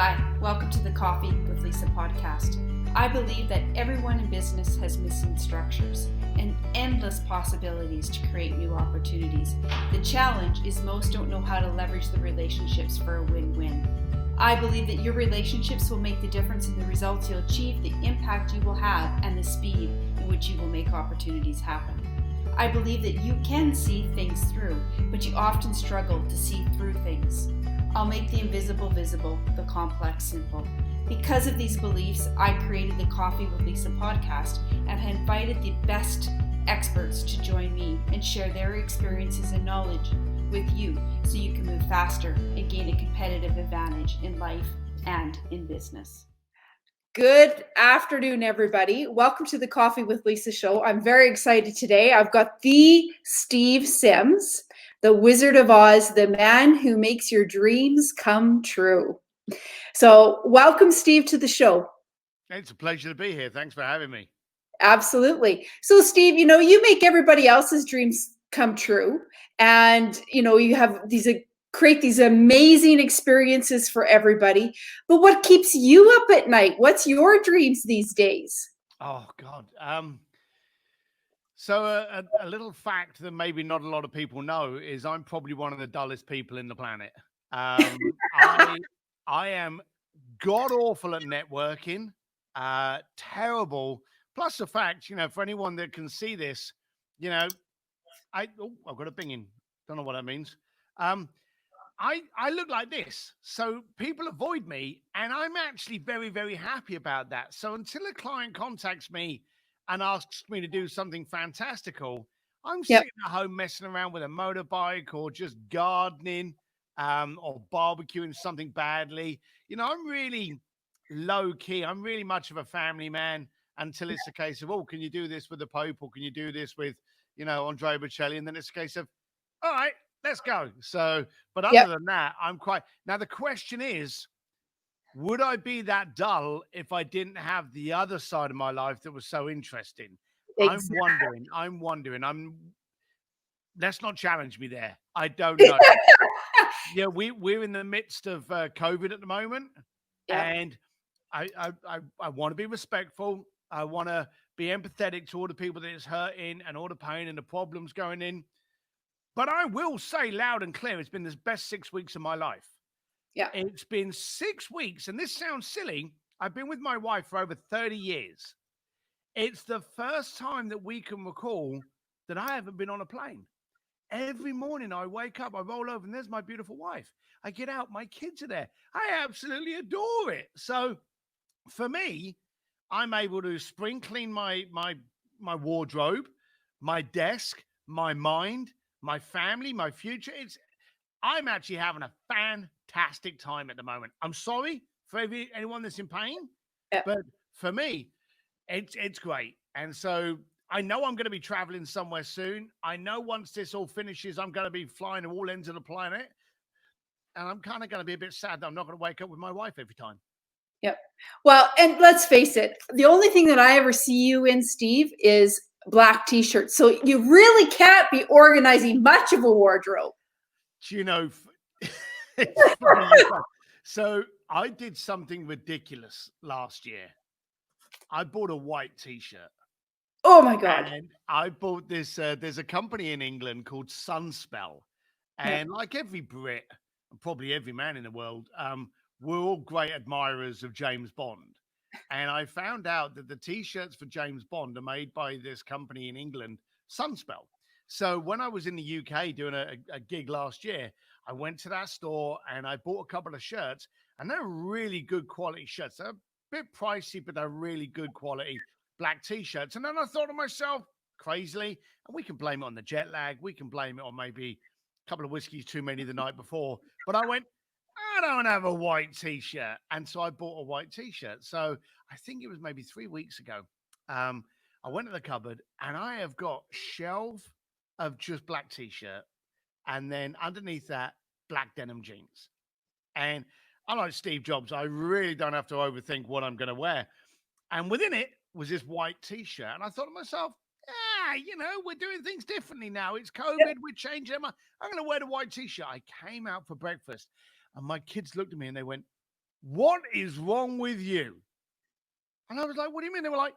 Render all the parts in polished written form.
Hi, welcome to the Coffee with Lisa podcast. I believe that everyone in business has missing structures and endless possibilities to create new opportunities. The challenge is most don't know how to leverage the relationships for a win-win. I believe that your relationships will make the difference in the results you'll achieve, the impact you will have, and the speed in which you will make opportunities happen. I believe that you can see things through, but you often struggle to see through things. I'll make the invisible visible, the complex simple. Because of these beliefs, I created the Coffee with Lisa podcast and have invited the best experts to join me and share their experiences and knowledge with you so you can move faster and gain a competitive advantage in life and in business. Good afternoon, everybody. Welcome to the Coffee with Lisa show. I'm very excited today. I've got the Steve Sims, the Wizard of Oz, the man who makes your dreams come true. So welcome, Steve, to the show. It's a pleasure to be here. Thanks for having me. Absolutely. So, Steve, you make everybody else's dreams come true. And, you have create these amazing experiences for everybody. But what keeps you up at night? What's your dreams these days? Oh, God. So a little fact that maybe not a lot of people know is I'm probably one of the dullest people in the planet. I am god-awful at networking, terrible. Plus the fact, for anyone that can see this, I've got a binging. Don't know what that means. I look like this, so people avoid me, and I'm actually very, very happy about that. So until a client contacts me and asks me to do something fantastical, I'm sitting at home messing around with a motorbike or just gardening or barbecuing something badly. I'm really low key. I'm really much of a family man until it's a case of, can you do this with the Pope, or can you do this with, Andrea Bocelli? And then it's a case of, all right, let's go. So, but other than that, I'm quite. Now, the question is, would I be that dull if I didn't have the other side of my life that was so interesting? Exactly. I'm wondering. Let's not challenge me there. I don't know. We're in the midst of COVID at the moment, and I want to be respectful. I want to be empathetic to all the people that it's hurting and all the pain and the problems going in. But I will say loud and clear, it's been the best 6 weeks of my life. Yeah. It's been 6 weeks, and this sounds silly. I've been with my wife for over 30 years. It's the first time that we can recall that I haven't been on a plane. Every morning I wake up, I roll over, and there's my beautiful wife. I get out, my kids are there. I absolutely adore it. So for me, I'm able to spring clean my wardrobe, my desk, my mind, my family, my future. I'm actually having a fantastic time at the moment. I'm sorry for anyone that's in pain, but for me, it's great. And so I know I'm going to be traveling somewhere soon. I know once this all finishes, I'm going to be flying to all ends of the planet. And I'm kind of going to be a bit sad that I'm not going to wake up with my wife every time. Yep. Well, and let's face it, the only thing that I ever see you in, Steve, is black t-shirts. So you really can't be organizing much of a wardrobe. So I did something ridiculous last year. I bought a white t-shirt. Oh my God. And I bought this, there's a company in England called Sunspell. And like every Brit, and probably every man in the world, we're all great admirers of James Bond. And I found out that the t-shirts for James Bond are made by this company in England, Sunspell. So when I was in the UK doing a gig last year, I went to that store and I bought a couple of shirts, and they're really good quality shirts. They're a bit pricey, but they're really good quality black t-shirts. And then I thought to myself, crazily, and we can blame it on the jet lag. We can blame it on maybe a couple of whiskeys too many the night before. But I went, I don't have a white t-shirt. And so I bought a white t-shirt. So I think it was maybe 3 weeks ago. I went to the cupboard and I have got shelf of just black t-shirt. And then underneath that, black denim jeans. And I'm like Steve Jobs. I really don't have to overthink what I'm going to wear. And within it was this white t-shirt. And I thought to myself, we're doing things differently now. It's COVID. We're changing. I'm going to wear the white t-shirt. I came out for breakfast. And my kids looked at me and they went, What is wrong with you? And I was like, what do you mean? They were like,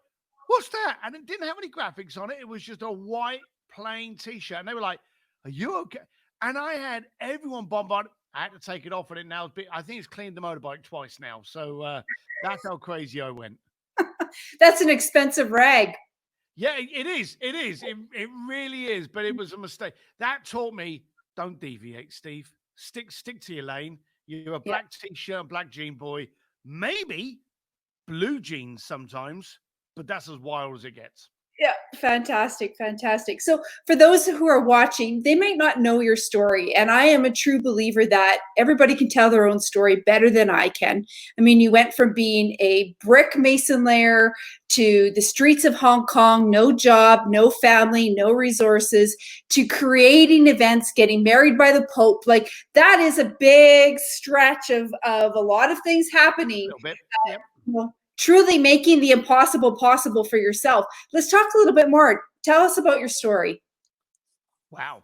what's that? And it didn't have any graphics on it. It was just a white plain t-shirt. And they were like, are you okay? And I had everyone bombarded. I had to take it off and it now, I think it's cleaned the motorbike twice now. So that's how crazy I went. That's an expensive rag. Yeah, it is. It is. It really is. But it was a mistake. That taught me, don't deviate, Steve. Stick to your lane. You're a Yeah. black t-shirt and black jean boy. Maybe blue jeans sometimes, but that's as wild as it gets. Yeah, fantastic, fantastic. So, for those who are watching, they might not know your story. And I am a true believer that everybody can tell their own story better than I can. I mean, you went from being a brick mason layer to the streets of Hong Kong, no job, no family, no resources, to creating events, getting married by the Pope. Like, that is a big stretch of a lot of things happening. A little bit. Yep. Well, truly making the impossible possible for yourself. Let's talk a little bit more. Tell us about your story. Wow.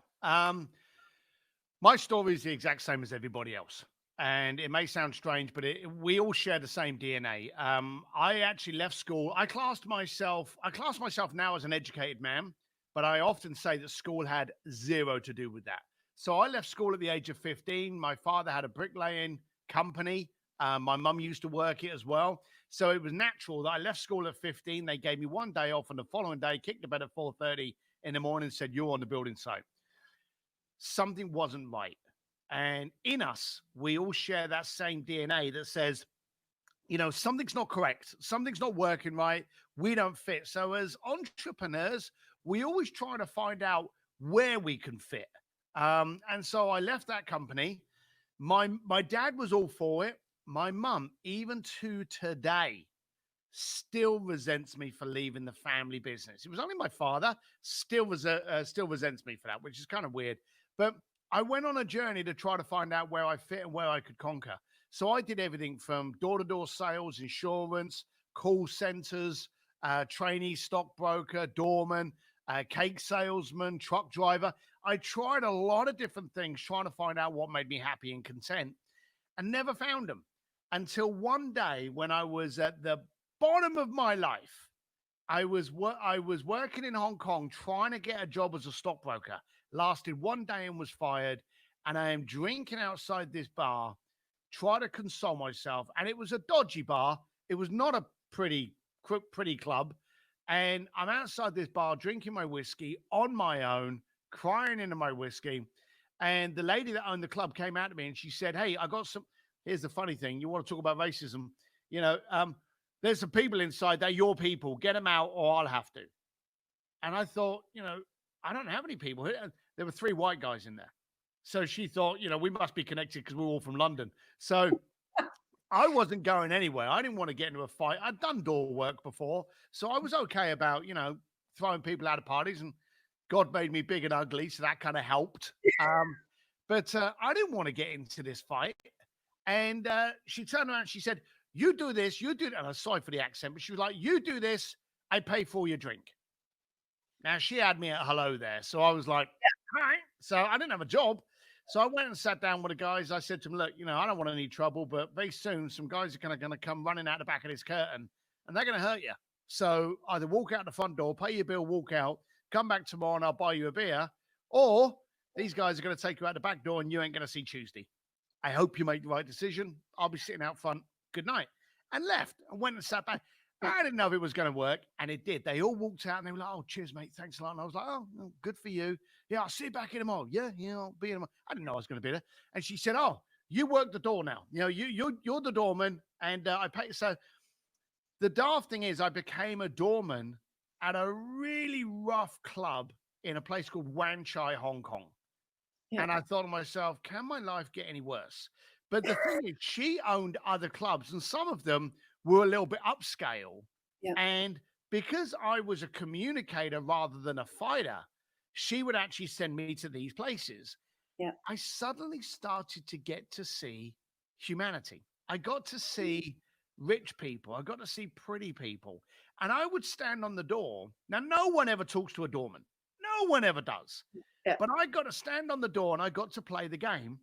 My story is the exact same as everybody else. And it may sound strange, but we all share the same DNA. I actually left school. I class myself now as an educated man, but I often say that school had zero to do with that. So I left school at the age of 15. My father had a bricklaying company. My mum used to work it as well. So it was natural that I left school at 15. They gave me one day off, and the following day, kicked to bed at 4:30 in the morning, said, you're on the building site. Something wasn't right. And in us, we all share that same DNA that says, something's not correct. Something's not working right. We don't fit. So as entrepreneurs, we always try to find out where we can fit. And so I left that company. My dad was all for it. My mum, even to today, still resents me for leaving the family business. It was only my father still resents me for that, which is kind of weird. But I went on a journey to try to find out where I fit and where I could conquer. So I did everything from door-to-door sales, insurance, call centers, trainee stockbroker, doorman, cake salesman, truck driver. I tried a lot of different things trying to find out what made me happy and content, and never found them until one day when I was at the bottom of my life. I was working in Hong Kong trying to get a job as a stockbroker. Lasted one day and was fired. And I am drinking outside this bar, try to console myself. And it was a dodgy bar. It was not a pretty club. And I'm outside this bar drinking my whiskey on my own, crying into my whiskey. And the lady that owned the club came out to me and she said, hey, I got some. Here's the funny thing. You want to talk about racism? There's some people inside. They're your people. Get them out or I'll have to. And I thought, I don't have any people here. There were 3 white guys in there. So she thought, we must be connected because we're all from London. So I wasn't going anywhere. I didn't want to get into a fight. I'd done door work before. So I was okay about, throwing people out of parties. And God made me big and ugly. So that kind of helped. But I didn't want to get into this fight. And she turned around and she said, you do this, you do that. And I'm sorry for the accent, but she was like, you do this, I pay for your drink. Now, she had me at hello there. So I was like, all right. So I didn't have a job. So I went and sat down with the guys. I said to them, look, I don't want any trouble, but very soon some guys are going to come running out the back of this curtain and they're going to hurt you. So either walk out the front door, pay your bill, walk out, come back tomorrow and I'll buy you a beer. Or these guys are going to take you out the back door and you ain't going to see Tuesday. I hope you make the right decision. I'll be sitting out front. Good night. And left and went and sat back. I didn't know if it was going to work. And it did. They all walked out and they were like, oh, cheers, mate. Thanks a lot. And I was like, oh, good for you. Yeah, I'll see you back in tomorrow. Yeah, I'll be in tomorrow. I didn't know I was going to be there. And she said, oh, you work the door now. You're the doorman. And I pay. So the daft thing is I became a doorman at a really rough club in a place called Wan Chai, Hong Kong. Yeah. And I thought to myself, can my life get any worse? But the thing is, she owned other clubs and some of them were a little bit upscale. Yeah. And because I was a communicator rather than a fighter, she would actually send me to these places. Yeah. I suddenly started to get to see humanity. I got to see rich people. I got to see pretty people. And I would stand on the door. Now, no one ever talks to a doorman. No one ever does. Yeah. But I got to stand on the door and I got to play the game.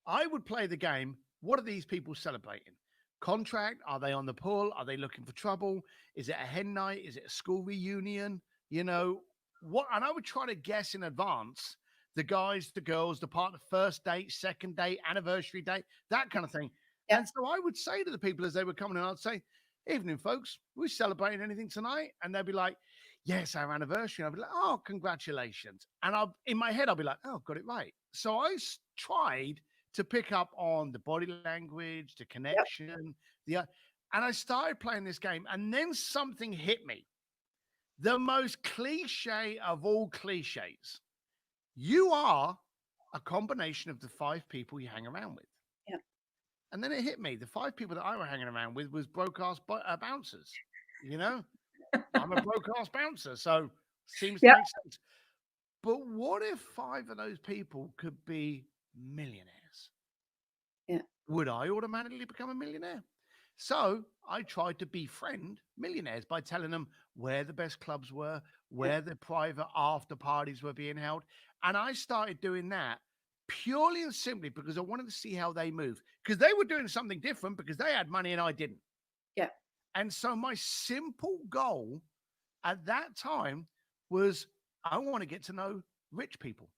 I would play the game what are these people celebrating? Contract? Are they on the pull? Are they looking for trouble? Is it a hen night? Is it a school reunion? You know, what? And I would try to guess in advance the guys, the girls, the partner, first date, second date, anniversary date, that kind of thing. Yeah. And so I would say to the people as they were coming in, I'd say, evening, folks, we celebrating anything tonight? And they'd be like, yes, our anniversary. And I'd be like, oh, congratulations. And in my head, I'll be like, oh, got it right. So I tried to pick up on the body language, the connection, and I started playing this game, and then something hit me. The most cliche of all cliches. You are a combination of the 5 people you hang around with. Yeah. And then it hit me. The 5 people that I were hanging around with was broke-ass bouncers. You know, I'm a broke-ass bouncer, so seems to make sense. But what if 5 of those people could be millionaires? Yeah. Would I automatically become a millionaire? So I tried to befriend millionaires by telling them where the best clubs were, where the private after parties were being held. And I started doing that purely and simply because I wanted to see how they move, because they were doing something different because they had money and I didn't. Yeah. And so my simple goal at that time was I want to get to know rich people,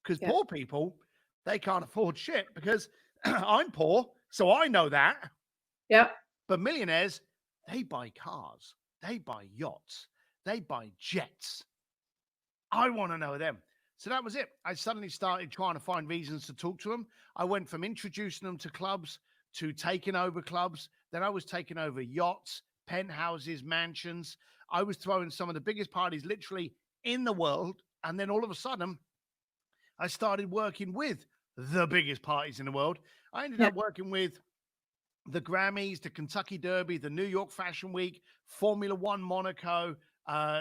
because poor people, they can't afford shit because I'm poor. So I know that. Yeah. But millionaires, they buy cars, they buy yachts, they buy jets. I want to know them. So that was it. I suddenly started trying to find reasons to talk to them. I went from introducing them to clubs to taking over clubs. Then I was taking over yachts, penthouses, mansions. I was throwing some of the biggest parties literally in the world. And then all of a sudden, I started working with the biggest parties in the world. I ended up working with the Grammys, the Kentucky Derby, the New York Fashion Week, Formula One Monaco,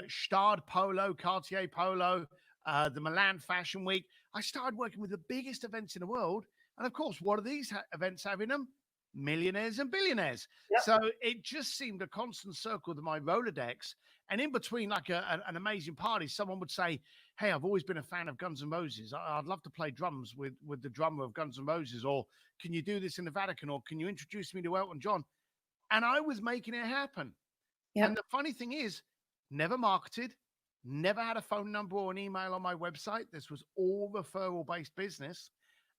Stade Polo, Cartier Polo, the Milan Fashion Week. I started working with the biggest events in the world. And of course, what do these events have in them? Millionaires and billionaires. So it just seemed a constant circle to my Rolodex. And in between, like an amazing party, someone would say, hey, I've always been a fan of Guns N' Roses. I'd love to play drums with the drummer of Guns N' Roses. Or can you do this in the Vatican? Or can you introduce me to Elton John? And I was making it happen. And the funny thing is, never marketed, never had a phone number or an email on my website. This was all referral-based business.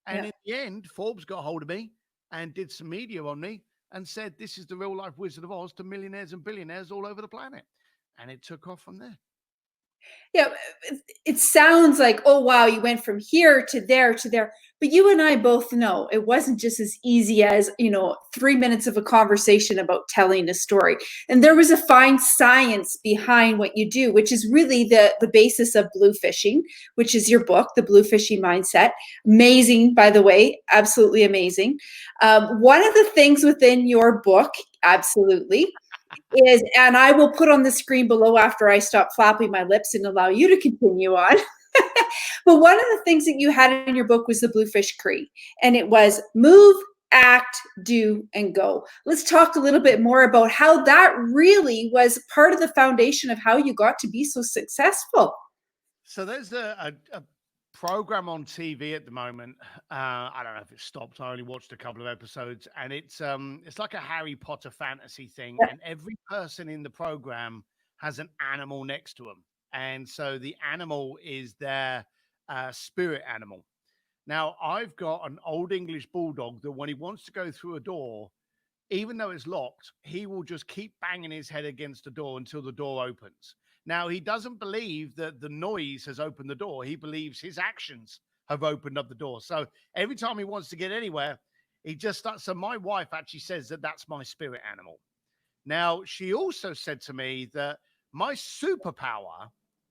And in the end, Forbes got hold of me and did some media on me and said, this is the real life Wizard of Oz to millionaires and billionaires all over the planet. And it took off from there. Yeah, it sounds like, oh, wow, you went from here to there to there. But you and I both know it wasn't just as easy as, 3 minutes of a conversation about telling a story. And there was a fine science behind what you do, which is really the basis of Bluefishing, which is your book, The Bluefishing Mindset. Amazing, by the way, absolutely amazing. One of the things within your book, absolutely, is, and I will put on the screen below after I stop flapping my lips and allow you to continue on. But one of the things that you had in your book was the Bluefish Cree, and it was move, act, do, and go. Let's talk a little bit more about how that really was part of the foundation of how you got to be so successful. So there's a program on TV at the moment. I don't know if it stopped. I only watched a couple of episodes, and it's like a Harry Potter fantasy thing. And every person in the program has an animal next to them, and so the animal is their spirit animal. Now, I've got an old English bulldog that when he wants to go through a door, even though it's locked, he will just keep banging his head against the door until the door opens. Now, he doesn't believe that the noise has opened the door. He believes his actions have opened up the door. So every time he wants to get anywhere, he just starts. So my wife actually says that that's my spirit animal. Now, she also said to me that my superpower,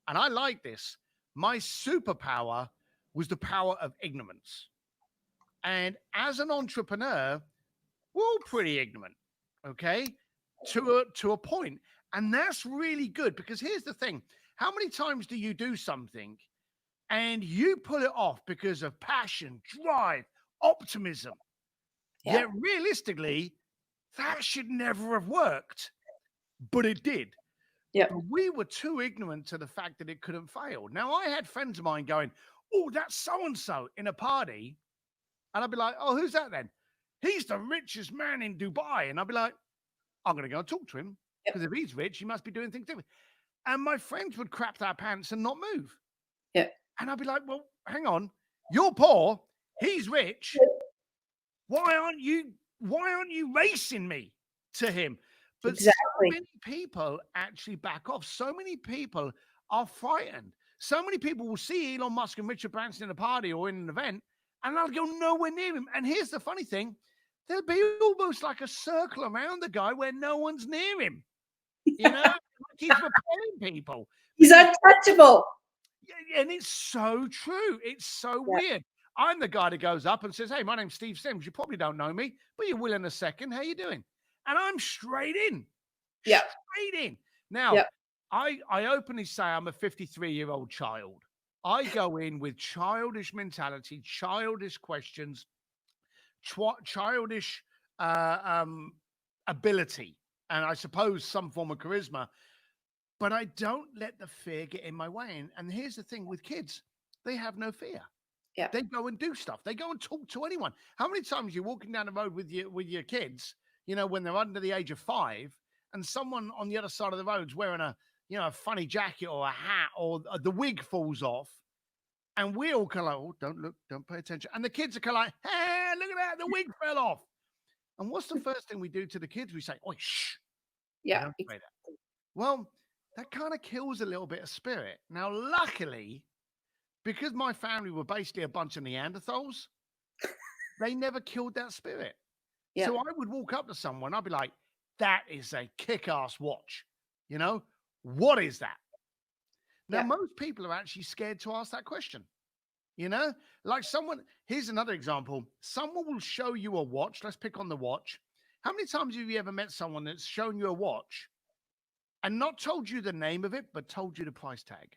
and I like this, my superpower was the power of ignorance. And as an entrepreneur, we're all pretty ignorant, okay, to a point. And that's really good, because here's the thing. How many times do you do something and you put it off because of passion, drive, optimism? Yet realistically, that should never have worked, but it did. Yeah. But we were too ignorant to the fact that it couldn't fail. Now, I had friends of mine going, oh, that's so-and-so in a party. And I'd be like, oh, who's that then? he's the richest man in Dubai. And I'd be like, I'm going to go and talk to him, because if he's rich, he must be doing things different. And my friends would crap their pants and not move. Yeah. And I'd be like, well, hang on, you're poor, he's rich. Why aren't you racing me to him? But so many people actually back off. So many people are frightened. So many people will see Elon Musk and Richard Branson in a party or in an event, and they'll go nowhere near him. And here's the funny thing. There'll be almost like a circle around the guy where no one's near him. You know, like he's repelling people. He's untouchable. And it's so true. It's so weird. I'm the guy that goes up and says, hey, my name's Steve Sims. You probably don't know me, but you will in a second. How you doing? And I'm straight in. Yeah. Straight in. Now, I openly say I'm a 53-year-old child. I go in with childish mentality, childish questions, childish ability, and I suppose some form of charisma. But I don't let the fear get in my way. And here's the thing with kids, they have no fear. Yeah. They go and do stuff. They go and talk to anyone. How many times you're walking down the road with your kids, you know, when they're under the age of 5, and someone on the other side of the road's wearing a funny jacket or a hat, or the wig falls off, and we all kind of like, oh, don't look, don't pay attention. And the kids are kind of like, hey, look at that, the wig fell off. And what's the first thing we do to the kids? We say, oh, shh. Yeah. Don't say that. Well, that kind of kills a little bit of spirit. Now, luckily, because my family were basically a bunch of Neanderthals, they never killed that spirit. Yeah. So I would walk up to someone, I'd be like, that is a kick-ass watch. You know, what is that? Now, most people are actually scared to ask that question. You know, like here's another example. Someone will show you a watch. Let's pick on the watch. How many times have you ever met someone that's shown you a watch and not told you the name of it, but told you the price tag?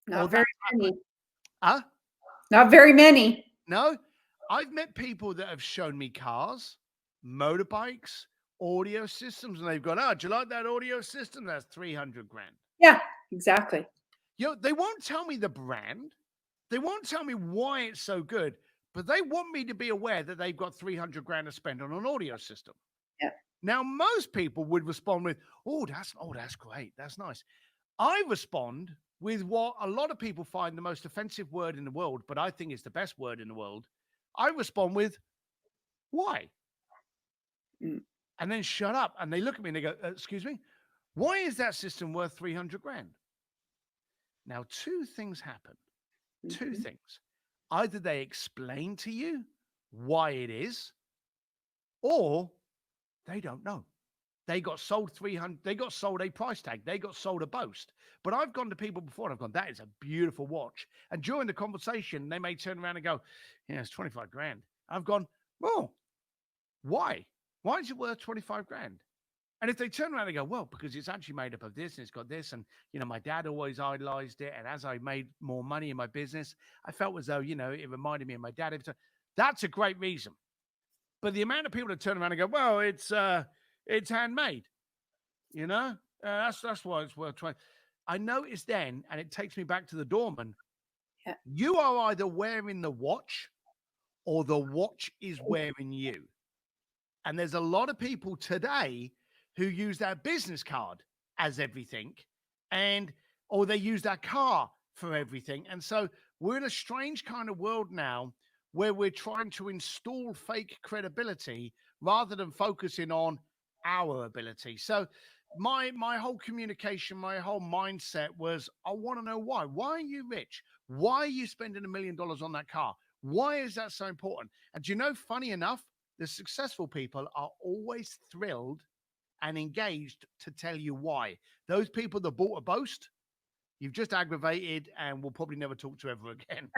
Not very many. Huh? Not very many. No, I've met people that have shown me cars, motorbikes, audio systems, and they've gone, oh, do you like that audio system? That's 300 grand. Yeah, exactly. You know, they won't tell me the brand. They won't tell me why it's so good, but they want me to be aware that they've got 300 grand to spend on an audio system. Yeah. Now, most people would respond with, oh, that's great. That's nice. I respond with what a lot of people find the most offensive word in the world, but I think it's the best word in the world. I respond with, why? And then shut up. And they look at me and they go, excuse me, why is that system worth 300 grand? Now, two things happen. Two things. Either they explain to you why it is, or they don't know. They got sold 300. They got sold a price tag. They got sold a boast. But I've gone to people before and I've gone, that is a beautiful watch. And during the conversation, they may turn around and go, yeah, it's 25 grand. I've gone, oh, why? Why is it worth 25 grand? And if they turn around and go, well, because it's actually made up of this and it's got this. And, you know, my dad always idolized it. And as I made more money in my business, I felt as though, you know, it reminded me of my dad. That's a great reason. But the amount of people that turn around and go, well, it's handmade, you know, that's why it's worth 20. I noticed then, and it takes me back to the doorman. Yeah. You are either wearing the watch or the watch is wearing you. And there's a lot of people today who use their business card as everything, or they use their car for everything. And so we're in a strange kind of world now where we're trying to install fake credibility rather than focusing on our ability. So my whole communication, my whole mindset was, I want to know why. Why are you rich? Why are you spending $1 million on that car? Why is that so important? And do you know, funny enough, the successful people are always thrilled and engaged to tell you why. Those people that bought a boast, you've just aggravated and will probably never talk to ever again.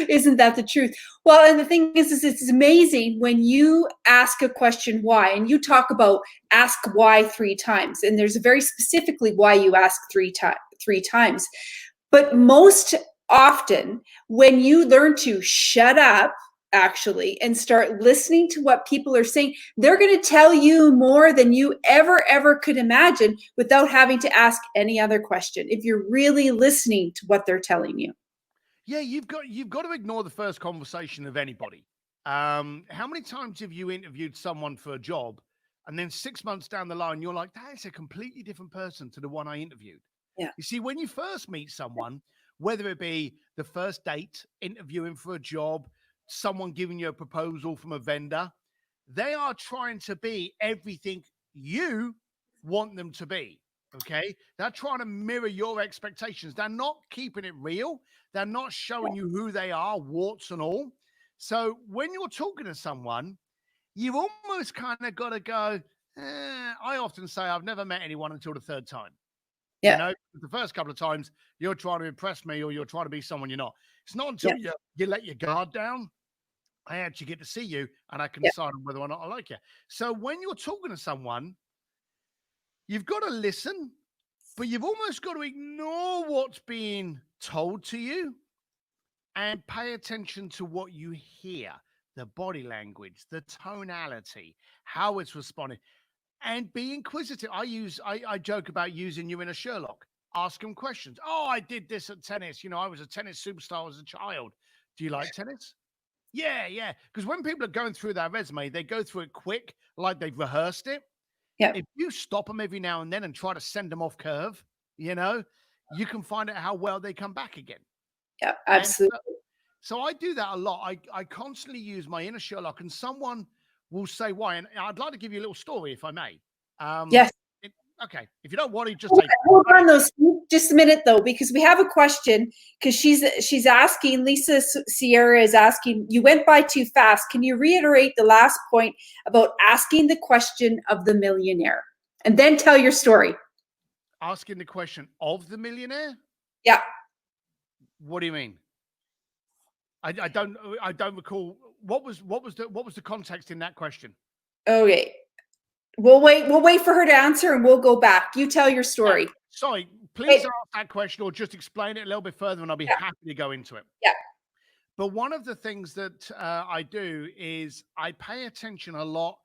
Isn't that the truth? Well, and the thing is it's amazing when you ask a question why, and you talk about ask why 3 times, and there's a very specifically why you ask 3 times. But most often when you learn to shut up, actually, and start listening to what people are saying, they're going to tell you more than you ever could imagine without having to ask any other question, if you're really listening to what they're telling you. Yeah, you've got to ignore the first conversation of anybody. How many times have you interviewed someone for a job and then 6 months down the line, you're like, that is a completely different person to the one I interviewed? Yeah. You see, when you first meet someone, whether it be the first date, interviewing for a job, someone giving you a proposal from a vendor, they are trying to be everything you want them to be. Okay. They're trying to mirror your expectations. They're not keeping it real. They're not showing you who they are, warts and all. So when you're talking to someone, you've almost kind of got to go, I often say I've never met anyone until the third time. You Yeah. know, the first couple of times you're trying to impress me or you're trying to be someone you're not. It's not Yeah. until you let your guard down, I actually get to see you and I can Yeah. decide on whether or not I like you. So when you're talking to someone, you've got to listen, but you've almost got to ignore what's being told to you and pay attention to what you hear, the body language, the tonality, how it's responding, and be inquisitive. I joke about using you in a Sherlock. Ask them questions. Oh, I did this at tennis. You know, I was a tennis superstar as a child. Do you like tennis? Yeah, yeah. Because when people are going through their resume, they go through it quick, like they've rehearsed it. Yeah. If you stop them every now and then and try to send them off curve, you know, you can find out how well they come back again. Yeah. And Absolutely. so I do that a lot. I constantly use my inner Sherlock, and someone will say why. And I'd like to give you a little story, if I may. Yes. Okay. If you don't want to, just take it. Hold on, though, Steve, just a minute, though, because we have a question. Because she's asking, Lisa Sierra is asking. You went by too fast. Can you reiterate the last point about asking the question of the millionaire, and then tell your story? Asking the question of the millionaire? Yeah. What do you mean? I don't recall what was the context in that question. Okay. We'll wait for her to answer, and we'll go back. You tell your story. Sorry, please ask that question or just explain it a little bit further, and I'll be happy to go into it. Yeah. But one of the things that I do is I pay attention a lot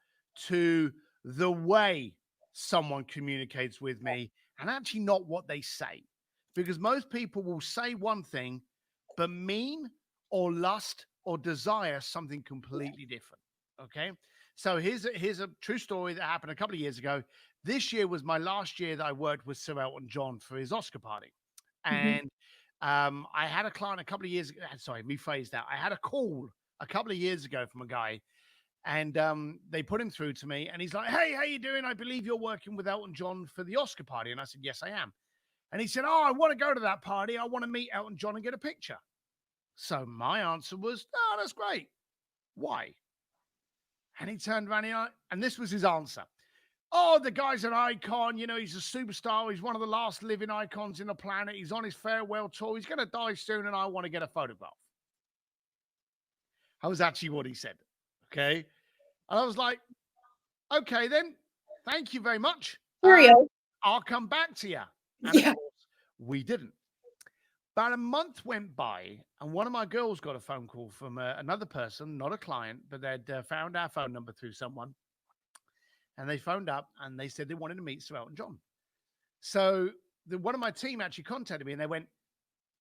to the way someone communicates with me, and actually not what they say, because most people will say one thing but mean or lust or desire something completely different. Okay. So here's a true story that happened a couple of years ago. This year was my last year that I worked with Sir Elton John for his Oscar party. And I had a client a couple of years ago. Sorry, rephrase that. I had a call a couple of years ago from a guy, and they put him through to me, and he's like, "Hey, how you doing? I believe you're working with Elton John for the Oscar party." And I said, "Yes, I am." And he said, "Oh, I want to go to that party. I want to meet Elton John and get a picture." So my answer was, "Oh, that's great. Why?" And he turned around and this was his answer. "Oh, the guy's an icon. You know, he's a superstar. He's one of the last living icons in the planet. He's on his farewell tour. He's going to die soon, and I want to get a photograph." That was actually what he said. Okay. And I was like, "Okay, then. Thank you very much. I'll come back to you." And of course, we didn't. About a month went by, and one of my girls got a phone call from another person, not a client, but they'd found our phone number through someone. And they phoned up and they said they wanted to meet Sir Elton John. So one of my team actually contacted me and they went,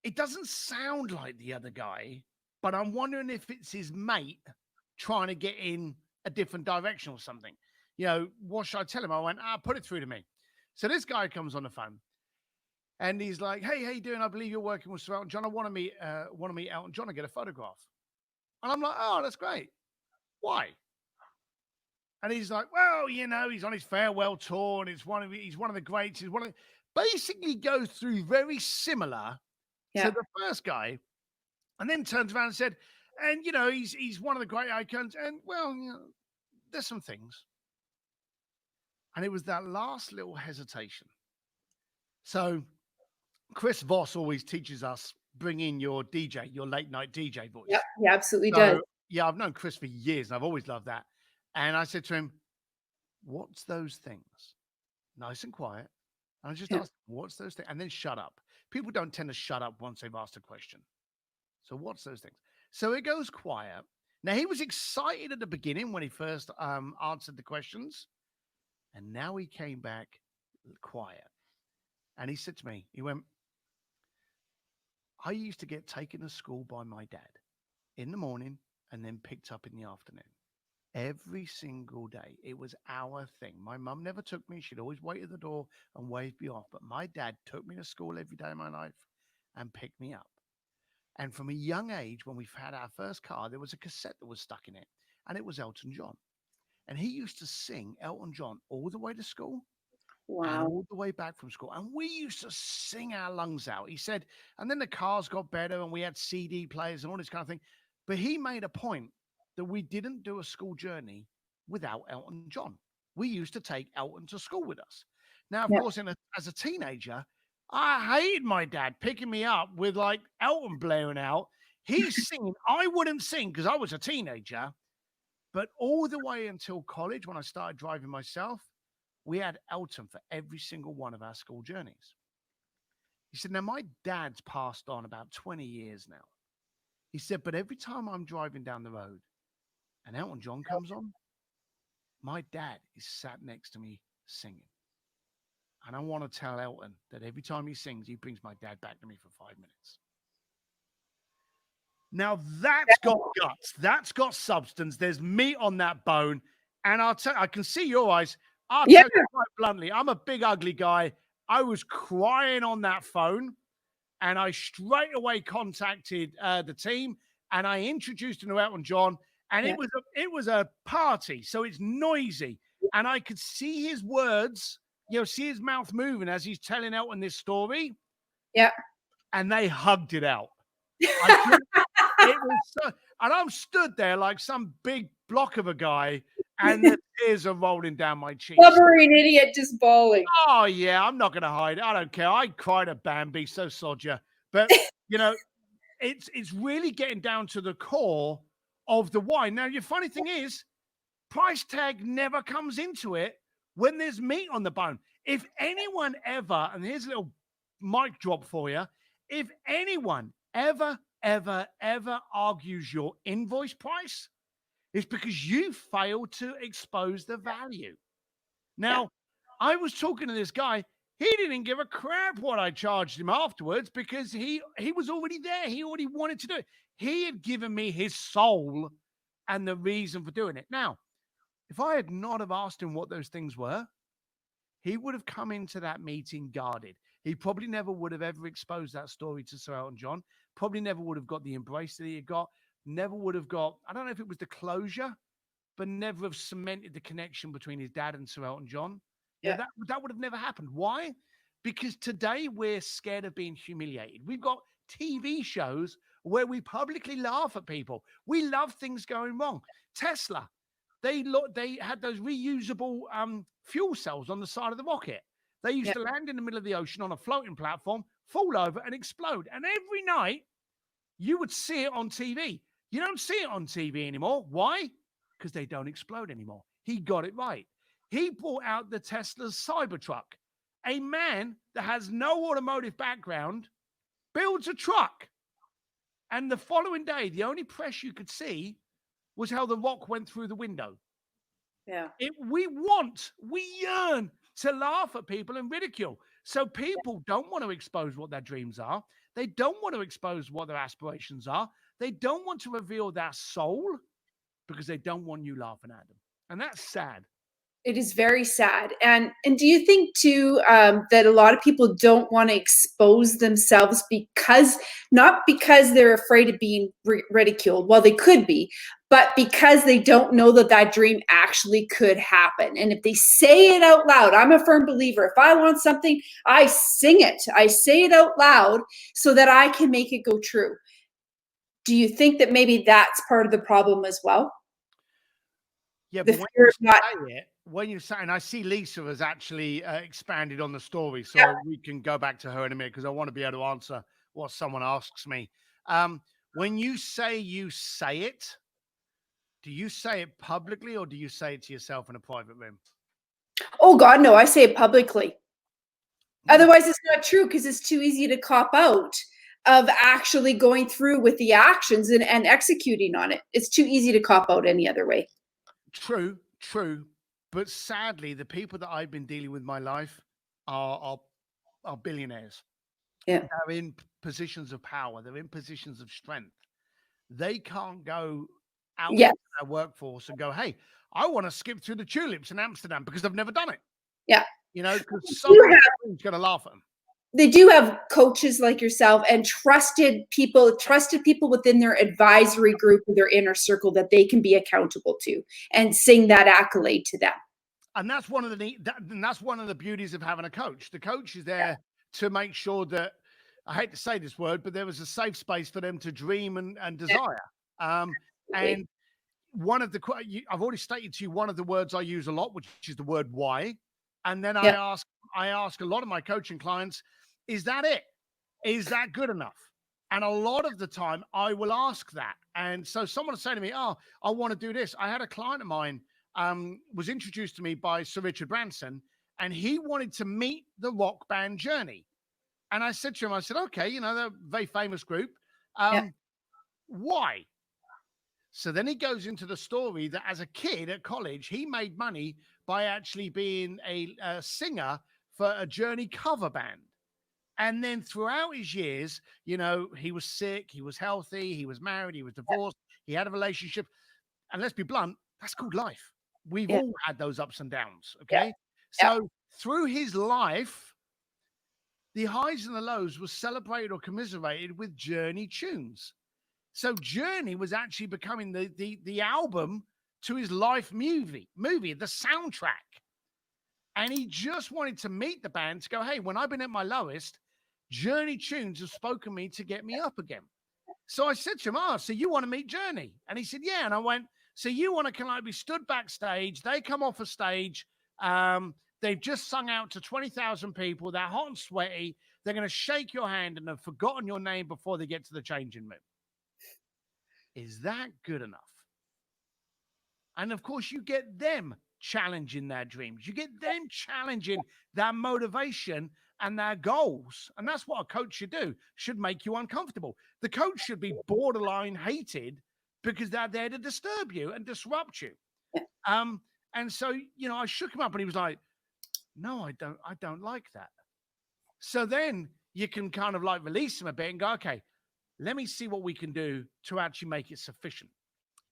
"It doesn't sound like the other guy, but I'm wondering if it's his mate trying to get in a different direction or something. You know, what should I tell him?" I went, "Put it through to me." So this guy comes on the phone. And he's like, "Hey, how you doing? I believe you're working with Sir Elton John. I want to meet Elton John and get a photograph." And I'm like, "Oh, that's great. Why?" And he's like, "Well, you know, he's on his farewell tour, and he's one of the greats. He's one of basically goes through very similar to the first guy, and then turns around and said, "And you know, he's one of the great icons. And well, you know, there's some things." And it was that last little hesitation. So Chris Voss always teaches us, bring in your DJ, your late night DJ voice. Yeah, he absolutely does. Yeah, I've known Chris for years and I've always loved that. And I said to him, "What's those things?" Nice and quiet. And I just asked, "What's those things?" And then shut up. People don't tend to shut up once they've asked a question. So what's those things? So it goes quiet. Now he was excited at the beginning when he first answered the questions. And now he came back quiet. And he said to me, he went, "I used to get taken to school by my dad in the morning and then picked up in the afternoon. Every single day. It was our thing. My mum never took me. She'd always wait at the door and wave me off. But my dad took me to school every day of my life and picked me up. And from a young age, when we had our first car, there was a cassette that was stuck in it, and it was Elton John. And he used to sing Elton John all the way to school and Wow. all the way back from school. And we used to sing our lungs out. He said, and then the cars got better and we had CD players and all this kind of thing. But he made a point that we didn't do a school journey without Elton John. We used to take Elton to school with us. Now, of Yeah. course, as a teenager, I hated my dad picking me up with like Elton blaring out. He's singing. I wouldn't sing because I was a teenager. But all the way until college, when I started driving myself, we had Elton for every single one of our school journeys. He said, now my dad's passed on about 20 years now. He said, but every time I'm driving down the road and Elton John comes on, my dad is sat next to me singing. And I want to tell Elton that every time he sings, he brings my dad back to me for 5 minutes. Now that's got guts. That's got substance. There's meat on that bone. And I can see your eyes. I'll tell you quite bluntly, I'm a big, ugly guy. I was crying on that phone, and I straight away contacted the team, and I introduced him to Elton John, and it was a party, so it's noisy, and I could see his words, see his mouth moving as he's telling Elton this story. Yeah, and they hugged it out. It was so, and I'm stood there like some big block of a guy, and the tears are rolling down my cheeks. Blubbering idiot, just bawling. Oh yeah, I'm not going to hide it. I don't care. I cried at Bambi, so sod ya. But it's really getting down to the core of the why. Now, your funny thing is, price tag never comes into it when there's meat on the bone. If anyone ever, and here's a little mic drop for you, if anyone ever argues your invoice price, it's because you failed to expose the value. Now, I was talking to this guy. He didn't give a crap what I charged him afterwards because he was already there. He already wanted to do it. He had given me his soul and the reason for doing it. Now, if I had not have asked him what those things were, he would have come into that meeting guarded. He probably never would have ever exposed that story to Sir Elton John. Probably never would have got the embrace that he had got. Never would have got, I don't know if it was the closure, but never have cemented the connection between his dad and Sir Elton John. Yeah, that would have never happened. Why? Because today we're scared of being humiliated. We've got TV shows where we publicly laugh at people. We love things going wrong. Tesla, they had those reusable fuel cells on the side of the rocket. They used to land in the middle of the ocean on a floating platform, fall over and explode. And every night you would see it on TV. You don't see it on TV anymore. Why? Because they don't explode anymore. He got it right. He brought out the Tesla Cybertruck. A man that has no automotive background builds a truck. And the following day, the only press you could see was how the rock went through the window. Yeah. We yearn to laugh at people and ridicule. So people don't want to expose what their dreams are. They don't want to expose what their aspirations are. They don't want to reveal their soul because they don't want you laughing at them. And that's sad. It is very sad. And do you think too that a lot of people don't want to expose themselves not because they're afraid of being ridiculed? Well, they could be, but because they don't know that dream actually could happen. And if they say it out loud, I'm a firm believer. If I want something, I sing it. I say it out loud so that I can make it go true. Do you think that maybe that's part of the problem as well? Yeah, but when you say, and I see Lisa has actually expanded on the story, so we can go back to her in a minute because I want to be able to answer what someone asks me. When you say it, do you say it publicly or do you say it to yourself in a private room? Oh God, no, I say it publicly. Otherwise it's not true because it's too easy to cop out of actually going through with the actions and executing on it. It's too easy to cop out any other way. True. But sadly, the people that I've been dealing with in my life are billionaires. Yeah. They're in positions of power. They're in positions of strength. They can't go out Yes. into our workforce and go, hey, I want to skip through the tulips in Amsterdam because I've never done it. Yeah. You know, because You someone's going to laugh at them. They do have coaches like yourself and trusted people within their advisory group or their inner circle that they can be accountable to and sing that accolade to them. And that's one of the beauties of having a coach. The coach is there to make sure that, I hate to say this word, but there was a safe space for them to dream and desire. And one of the, I've already stated to you, one of the words I use a lot, which is the word why. And then I ask a lot of my coaching clients, is that it? Is that good enough? And a lot of the time I will ask that. And so someone will say to me, oh, I want to do this. I had a client of mine was introduced to me by Sir Richard Branson, and he wanted to meet the rock band Journey. And I said to him, I said, okay, you know, they're a very famous group. Why? So then he goes into the story that as a kid at college, he made money by actually being a singer for a Journey cover band. And then throughout his years, you know, he was sick, he was healthy, he was married, he was divorced, he had a relationship. And let's be blunt, that's called life. We've all had those ups and downs, okay? So through his life, the highs and the lows were celebrated or commiserated with Journey tunes. So Journey was actually becoming the album to his life movie, the soundtrack. And he just wanted to meet the band to go, hey, when I've been at my lowest, Journey tunes have spoken me to get me up again. So I said to him, oh, so you want to meet Journey? And he said, yeah. And I went, so you want to kind of be stood backstage. They come off a stage. They've just sung out to 20,000 people. They're hot and sweaty. They're going to shake your hand and have forgotten your name before they get to the changing room. Is that good enough? And of course, you get them challenging their dreams. You get them challenging their motivation and their goals. And that's what a coach should do, should make you uncomfortable. The coach should be borderline hated because they're there to disturb you and disrupt you. And so, you know, I shook him up and he was like, no, I don't like that. So then you can kind of like release him a bit and go, okay, let me see what we can do to actually make it sufficient.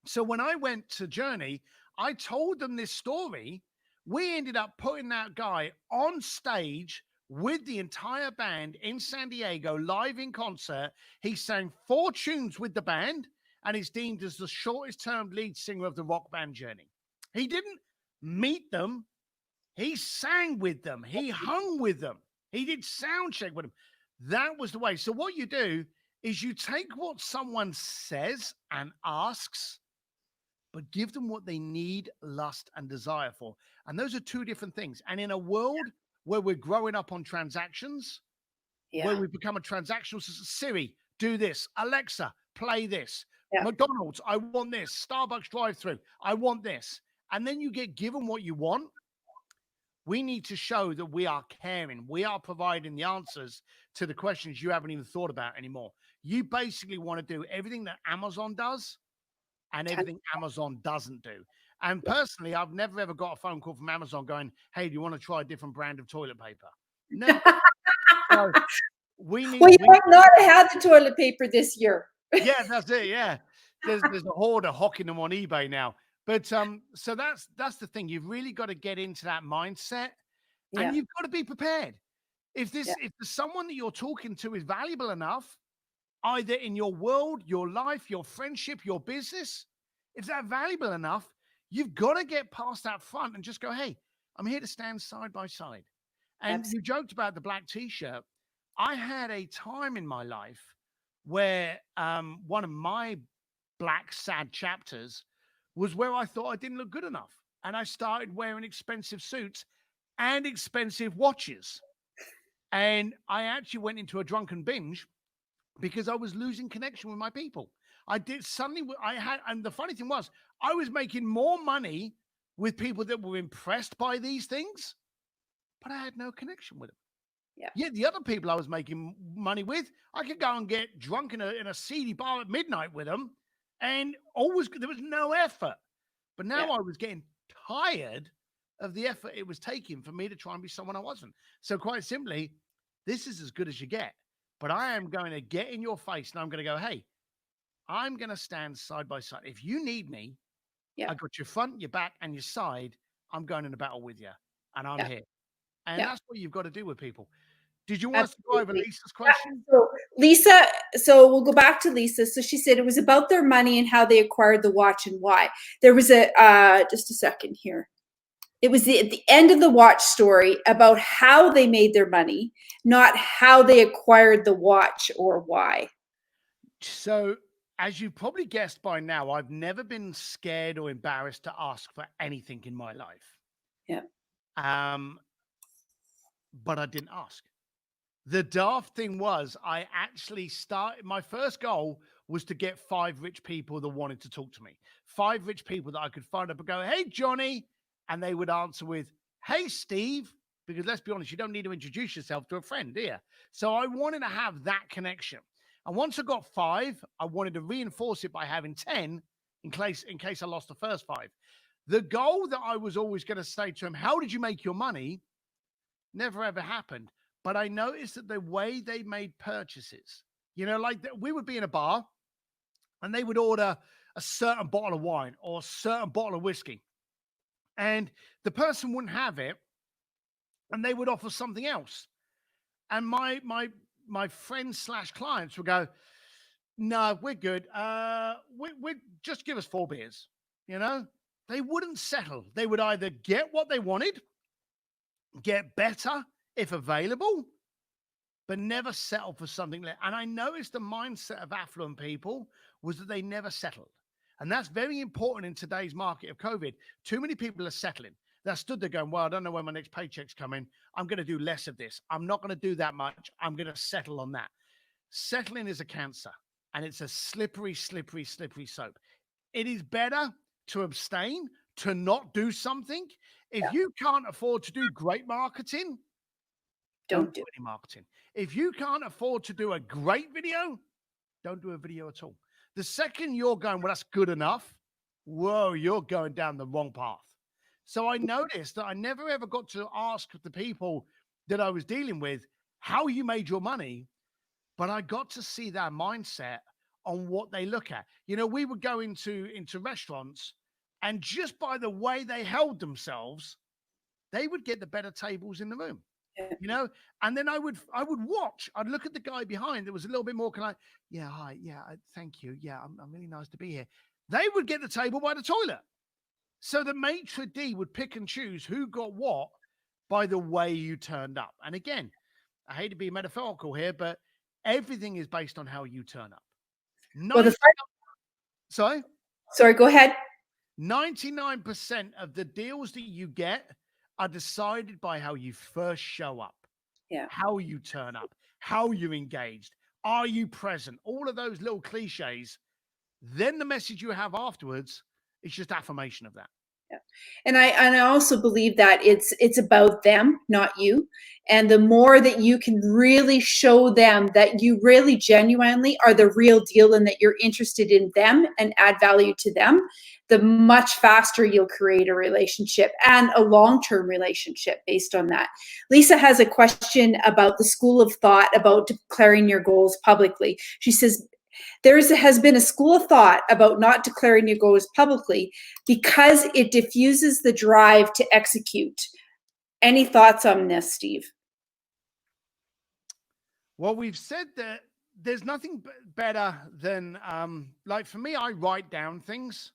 So when I went to Journey, I told them this story. We ended up putting that guy on stage with the entire band in San Diego, live in concert. He sang 4 tunes with the band and is deemed as the shortest term lead singer of the rock band Journey. He didn't meet them. He sang with them. He hung with them. He did sound check with them. That was the way. So what you do is you take what someone says and asks, but give them what they need, lust, and desire for. And those are 2 different things. And in a world where we're growing up on transactions, where we become a transactional, Siri, do this. Alexa, play this. McDonald's, I want this. Starbucks drive-through, I want this. And then you get given what you want. We need to show that we are caring. We are providing the answers to the questions you haven't even thought about anymore. You basically want to do everything that Amazon does and everything Amazon doesn't do. And personally, I've never, ever got a phone call from Amazon going, hey, do you want to try a different brand of toilet paper? Never. So we need... Well, you might not have had the toilet paper this year. Yeah, that's it, yeah. There's a hoarder hawking them on eBay now. But so that's the thing. You've really got to get into that mindset and you've got to be prepared. If there's someone that you're talking to is valuable enough, either in your world, your life, your friendship, your business, if they're valuable enough, you've got to get past that front and just go, hey, I'm here to stand side by side. And you joked about the black t-shirt. I had a time in my life where one of my black sad chapters was where I thought I didn't look good enough. And I started wearing expensive suits and expensive watches. And I actually went into a drunken binge because I was losing connection with my people. And the funny thing was, I was making more money with people that were impressed by these things, but I had no connection with them. Yet the other people I was making money with, I could go and get drunk in a seedy bar at midnight with them, and there was no effort. But now I was getting tired of the effort it was taking for me to try and be someone I wasn't. So quite simply, this is as good as you get. But I am going to get in your face and I'm going to go, hey, I'm going to stand side by side. If you need me, Yeah. I got your front, your back, and your side. I'm going in a battle with you, and I'm Yeah. here. And Yeah. that's what you've got to do with people. Did you want us to go over Absolutely. Lisa's question? So Lisa, so we'll go back to Lisa. So she said it was about their money and how they acquired the watch and why. There was a just a second here. It was at the end of the watch story about how they made their money, not how they acquired the watch or why. So, as you probably guessed by now, I've never been scared or embarrassed to ask for anything in my life. Yeah. But I didn't ask. The daft thing was, I actually started, my first goal was to get 5 rich people that wanted to talk to me. 5 rich people that I could phone up and go, hey, Johnny. And they would answer with, hey, Steve. Because let's be honest, you don't need to introduce yourself to a friend, do you? So I wanted to have that connection. And once I got 5, I wanted to reinforce it by having 10 in case I lost the first 5. The goal that I was always going to say to him, how did you make your money? Never ever happened. But I noticed that the way they made purchases, like we would be in a bar and they would order a certain bottle of wine or a certain bottle of whiskey. And the person wouldn't have it and they would offer something else. And my friends / clients would go, no, we're good. We just give us 4 beers. They wouldn't settle. They would either get what they wanted, get better if available, but never settle for something less. And I noticed the mindset of affluent people was that they never settled. And that's very important in today's market of COVID. Too many people are settling. They're stood there going, well, I don't know when my next paycheck's coming. I'm going to do less of this. I'm not going to do that much. I'm going to settle on that. Settling is a cancer, and it's a slippery, slippery, slippery slope. It is better to abstain, to not do something. If you can't afford to do great marketing, don't do any marketing. If you can't afford to do a great video, don't do a video at all. The second you're going, well, that's good enough, whoa, you're going down the wrong path. So I noticed that I never ever got to ask the people that I was dealing with how you made your money, but I got to see their mindset on what they look at. We would go into restaurants, and just by the way they held themselves, they would get the better tables in the room. And then I would watch. I'd look at the guy behind that was a little bit more kind of, yeah, hi, yeah, thank you, yeah, I'm really nice to be here. They would get the table by the toilet. So the maitre d' would pick and choose who got what by the way you turned up. And again, I hate to be metaphorical here, but everything is based on how you turn up. Sorry, go ahead. 99% of the deals that you get are decided by how you first show up, how you turn up, how you're engaged, are you present, all of those little cliches. Then the message you have afterwards is just affirmation of that. Yeah. And I also believe that it's about them, not you. And the more that you can really show them that you really genuinely are the real deal and that you're interested in them and add value to them, the much faster you'll create a relationship and a long-term relationship based on that. Lisa has a question about the school of thought about declaring your goals publicly. She says, there has been a school of thought about not declaring your goals publicly because it diffuses the drive to execute. Any thoughts on this, Steve? Well, we've said that there's nothing better than, like for me, I write down things.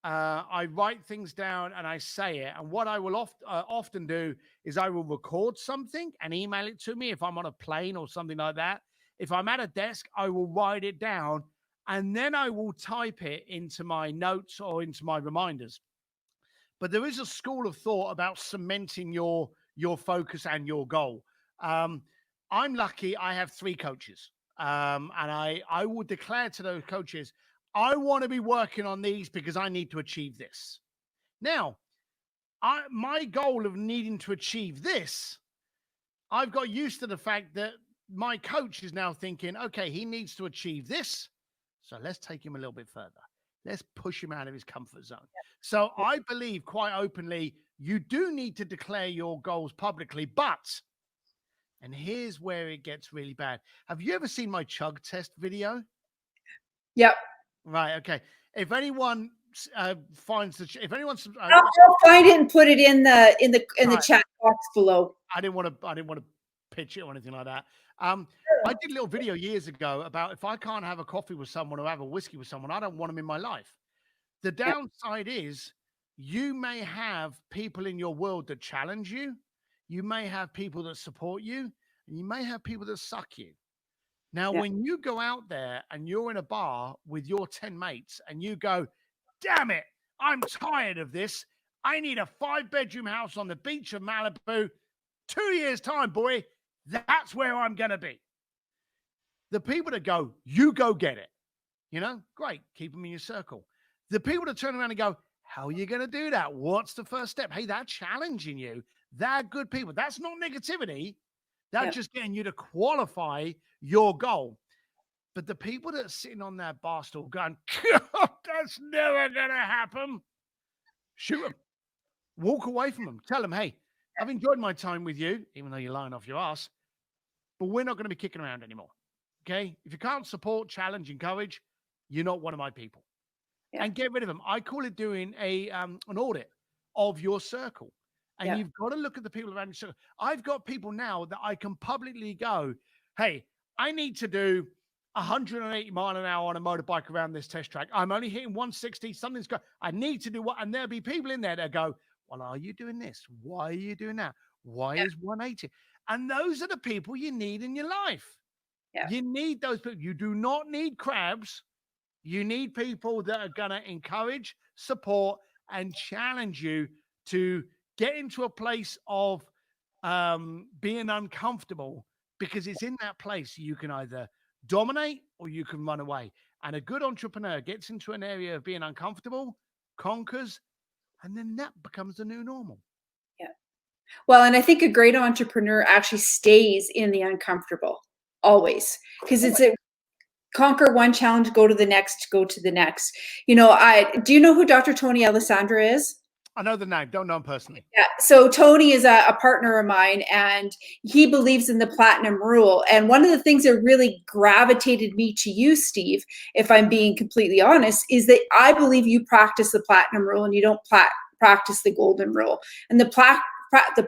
I write things down and I say it. And what I will often do is I will record something and email it to me if I'm on a plane or something like that. If I'm at a desk, I will write it down and then I will type it into my notes or into my reminders. But there is a school of thought about cementing your focus and your goal. I'm lucky I have 3 coaches. And I will declare to those coaches, I want to be working on these because I need to achieve this. Now, my goal of needing to achieve this, I've got used to the fact that my coach is now thinking, okay, he needs to achieve this. So let's take him a little bit further. Let's push him out of his comfort zone. So I believe quite openly, you do need to declare your goals publicly, but, and here's where it gets really bad. Have you ever seen my chug test video? Yep. Right. Okay. If anyone finds if anyone's I'll find it and put it in the right, chat box below. I didn't want to pitch it or anything like that. I did a little video years ago about if I can't have a coffee with someone or have a whiskey with someone, I don't want them in my life. The Yeah. downside is you may have people in your world that challenge you. You may have people that support you, and you may have people that suck you. Now, Yeah. when you go out there and you're in a bar with your 10 mates and you go, damn it, I'm tired of this. I need a 5-bedroom house on the beach of Malibu. 2 years' time, boy, that's where I'm going to be. The people that go, you go get it. Great, keep them in your circle. The people that turn around and go, how are you going to do that? What's the first step? Hey, they're challenging you. They're good people. That's not negativity. That's just getting you to qualify your goal. But the people that are sitting on that bar stool going, God, that's never going to happen. Shoot them. Walk away from them. Tell them, hey, I've enjoyed my time with you, even though you're lying off your ass, but we're not going to be kicking around anymore. Okay? If you can't support, challenge, encourage, you're not one of my people. Yeah. And get rid of them. I call it doing an audit of your circle. And you've got to look at the people around your circle. I've got people now that I can publicly go, hey, I need to do 180 mile an hour on a motorbike around this test track. I'm only hitting 160. Something's going. I need to do what? And there'll be people in there that go, well, are you doing this? Why are you doing that? Why is 180? And those are the people you need in your life. Yeah. You need those people. You do not need crabs. You need people that are going to encourage, support, and challenge you to get into a place of being uncomfortable, because it's in that place you can either dominate or you can run away. And a good entrepreneur gets into an area of being uncomfortable, conquers, and then that becomes the new normal. Yeah. Well, and I think a great entrepreneur actually stays in the uncomfortable always, because it's a conquer one challenge, go to the next, go to the next. Do you know who Dr. Tony Alessandra is? I know the name, don't know him personally. Yeah. So Tony is a partner of mine, and he believes in the platinum rule. And one of the things that really gravitated me to you, Steve, if I'm being completely honest, is that I believe you practice the platinum rule and you don't practice the golden rule. And the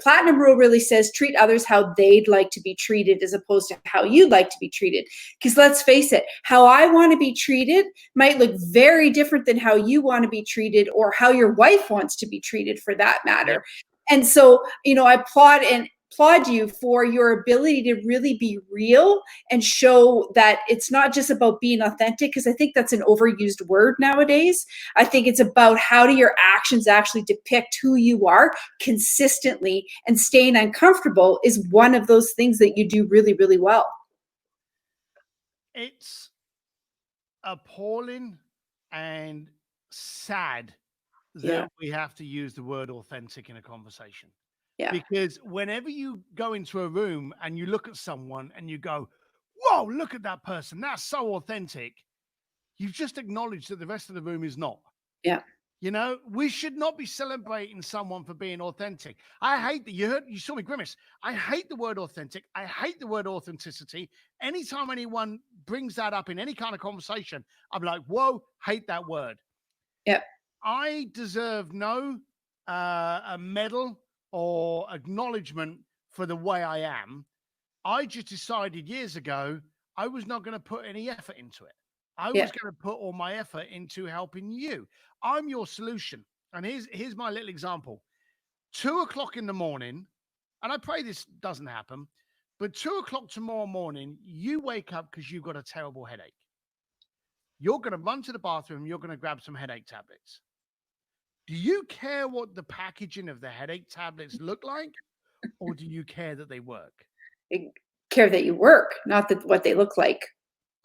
platinum rule really says treat others how they'd like to be treated as opposed to how you'd like to be treated. Because let's face it, how I want to be treated might look very different than how you want to be treated, or how your wife wants to be treated for that matter. Yep. And so, I applaud you for your ability to really be real and show that it's not just about being authentic, because I think that's an overused word nowadays. I think it's about how do your actions actually depict who you are consistently, and staying uncomfortable is one of those things that you do really, really well. It's appalling and sad that we have to use the word authentic in a conversation. Yeah. Because whenever you go into a room and you look at someone and you go, whoa, look at that person, that's so authentic, you've just acknowledged that the rest of the room is not. Yeah. We should not be celebrating someone for being aauthentic. I hate that. You saw me grimace. I hate the word authentic. I hate the word authenticity. Anytime anyone brings that up in any kind of conversation, I'm like, whoa, hate that word. Yeah. I deserve no a medal or acknowledgement for the way I am. I just decided years ago I was not going to put any effort into it. I was going to put all my effort into helping you. I'm your solution. And here's my little example. 2:00 in the morning, and I pray this doesn't happen, but 2:00 tomorrow morning, you wake up because you've got a terrible headache. You're going to run to the bathroom. You're going to grab some headache tablets. Do you care what the packaging of the headache tablets look like, or do you care that they work? I care that you work, not that what they look like.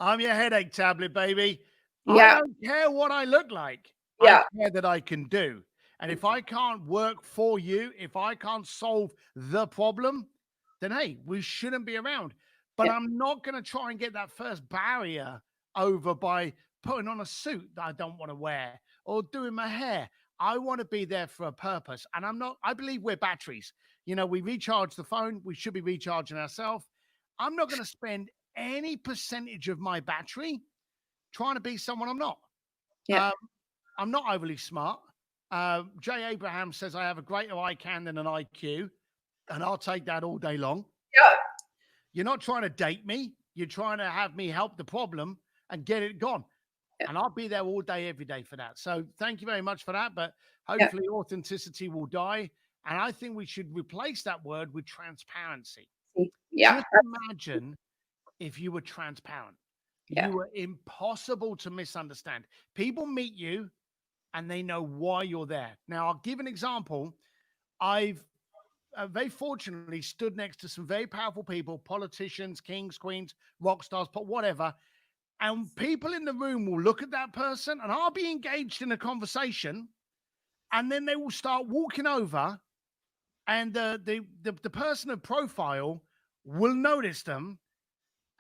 I'm your headache tablet, baby. Yeah. I don't care what I look like. Yeah. I care that I can do. And if I can't work for you, if I can't solve the problem, then, hey, we shouldn't be around. But I'm not going to try and get that first barrier over by putting on a suit that I don't want to wear or doing my hair. I want to be there for a purpose. And I believe we're batteries. We recharge the phone. We should be recharging ourselves. I'm not going to spend any percentage of my battery trying to be someone I'm not. Yeah. I'm not overly smart. Jay Abraham says I have a greater ICANN than an IQ, and I'll take that all day long. Yeah. You're not trying to date me. You're trying to have me help the problem and get it gone. Yeah. And I'll be there all day, every day for that. So thank you very much for that. But hopefully authenticity will die. And I think we should replace that word with transparency. Yeah. Just imagine if you were transparent. Yeah. You were impossible to misunderstand. People meet you and they know why you're there. Now, I'll give an example. I've very fortunately stood next to some very powerful people, politicians, kings, queens, rock stars, whatever. And people in the room will look at that person and I'll be engaged in a conversation. And then they will start walking over and the person of profile will notice them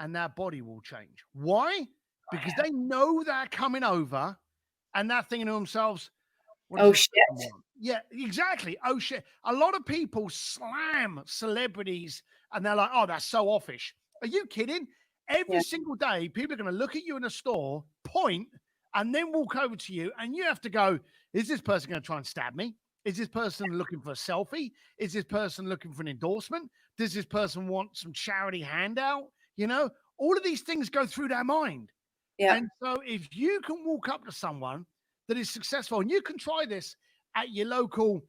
and their body will change. Why? Because they know they're coming over and they're thinking to themselves, Oh, shit. Yeah, exactly. Oh, shit. A lot of people slam celebrities and they're like, oh, that's so offish. Are you kidding? Every single day, people are going to look at you in a store, point, and then walk over to you. And you have to go, is this person going to try and stab me? Is this person looking for a selfie? Is this person looking for an endorsement? Does this person want some charity handout? You know, all of these things go through their mind. Yeah. And so if you can walk up to someone that is successful, and you can try this at your local,